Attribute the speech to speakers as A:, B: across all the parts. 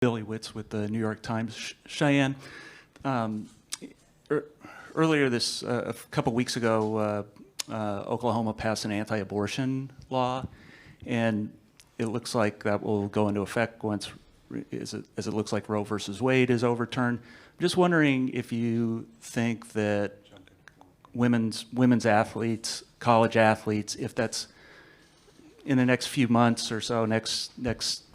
A: Billy Witz with the New York Times. Cheyenne, um, earlier a couple weeks ago, Oklahoma passed an anti-abortion law, and it looks like that will go into effect as it looks like Roe versus Wade is overturned. I'm just wondering if you think that women's athletes, college athletes, if that's in the next few months or so, next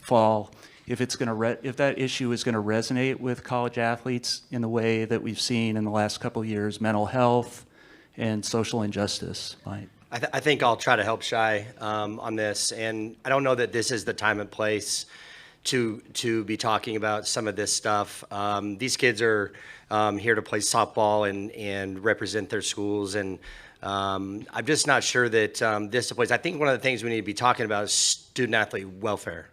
A: fall, if that issue is going to resonate with college athletes in the way that we've seen in the last couple of years, mental health and social injustice.
B: I think I'll try to help Shy on this, and I don't know that this is the time and place to be talking about some of this stuff. These kids are here to play softball and represent their schools, and I'm just not sure that this is the place. I think one of the things we need to be talking about is student-athlete welfare.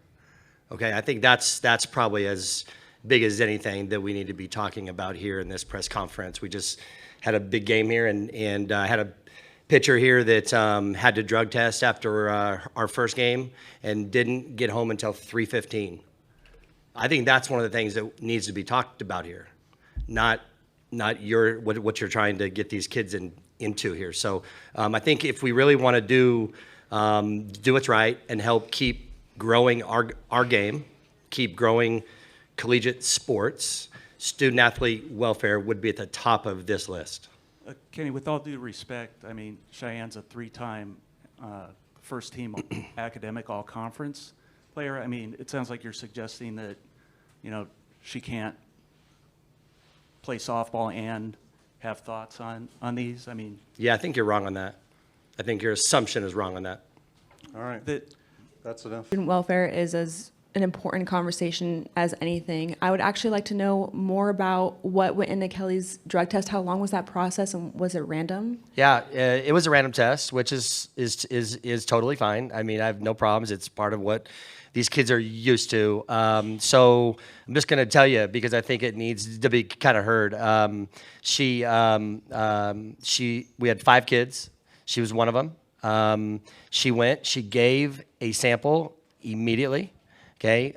B: Okay, I think that's probably as big as anything that we need to be talking about here in this press conference. We just had a big game here, and had a pitcher here that had to drug test after our first game and didn't get home until 3:15. I think that's one of the things that needs to be talked about here, not what you're trying to get these kids into here. So I think if we really want to do what's right and help keep growing our game, keep growing collegiate sports, student-athlete welfare would be at the top of this list.
A: Kenny, with all due respect, I mean, Cheyenne's a three-time first-team academic all-conference player. I mean, it sounds like you're suggesting that, she can't play softball and have thoughts on these. I mean,
B: yeah, I think you're wrong on that. I think your assumption is wrong on that.
C: All right. That's enough.
D: Student welfare is as an important conversation as anything. I would actually like to know more about what went into Kelly's drug test. How long was that process, and was it random?
B: Yeah, it was a random test, which is totally fine. I mean, I have no problems. It's part of what these kids are used to. So I'm just going to tell you because I think it needs to be kind of heard. We had 5 kids. She was one of them. She gave a sample immediately. Okay.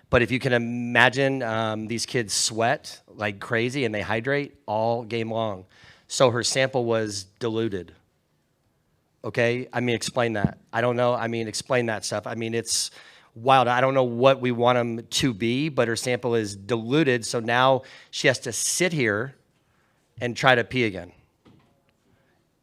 B: But if you can imagine, these kids sweat like crazy and they hydrate all game long. So her sample was diluted. Okay. I mean, explain that. I don't know. I mean, explain that stuff. I mean, it's wild. I don't know what we want them to be, but her sample is diluted. So now she has to sit here and try to pee again.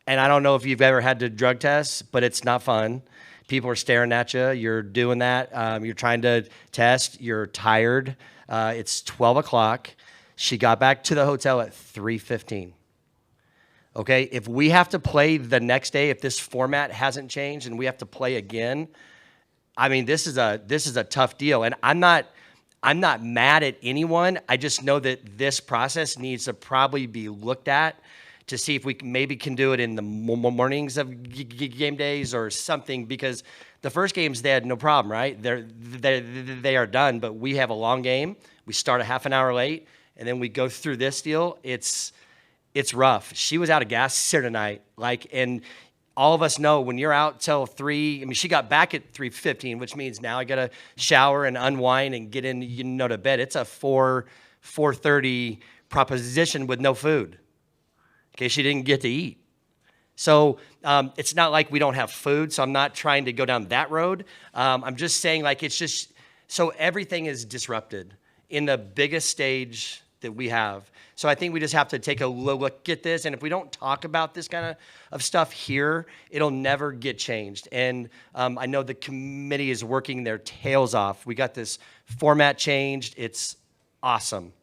B: And I don't know if you've ever had to drug test, but it's not fun. People are staring at you. You're doing that. You're trying to test. You're tired. It's 12 o'clock. She got back to the hotel at 3:15. Okay, if we have to play the next day, if this format hasn't changed and we have to play again, I mean, this is a tough deal. And I'm not mad at anyone. I just know that this process needs to probably be looked at to see if we maybe can do it in the mornings of game days or something, because the first games they had no problem, right? They are done, but we have a long game. We start a half an hour late, and then we go through this deal. It's rough. She was out of gas here tonight, and all of us know when you're out till 3. I mean, she got back at 3:15, which means now I got to shower and unwind and get in, to bed. It's a 4:30 proposition with no food. Okay, she didn't get to eat. So it's not like we don't have food, so I'm not trying to go down that road. I'm just saying, it's just, so everything is disrupted in the biggest stage that we have. So I think we just have to take a look at this, and if we don't talk about this kind of stuff here, it'll never get changed. And I know the committee is working their tails off. We got this format changed. It's awesome.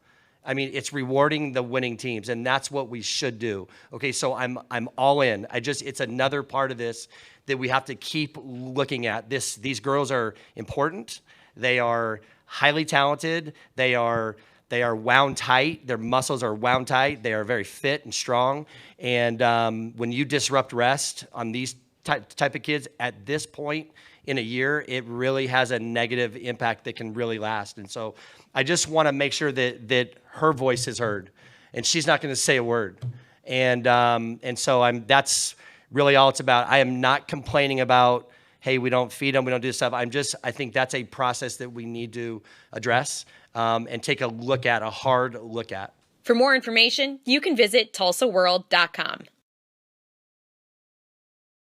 B: I mean, it's rewarding the winning teams, and that's what we should do. Okay, so I'm all in. It's another part of this that we have to keep looking at. These girls are important. They are highly talented. They are wound tight. Their muscles are wound tight. They are very fit and strong. And when you disrupt rest on these type of kids at this point in a year, it really has a negative impact that can really last. And so I just want to make sure that her voice is heard, and she's not going to say a word. And so that's really all it's about. I am not complaining about hey, we don't feed them, we don't do this stuff. I think that's a process that we need to address and take a hard look at.
E: For more information, you can visit tulsaworld.com.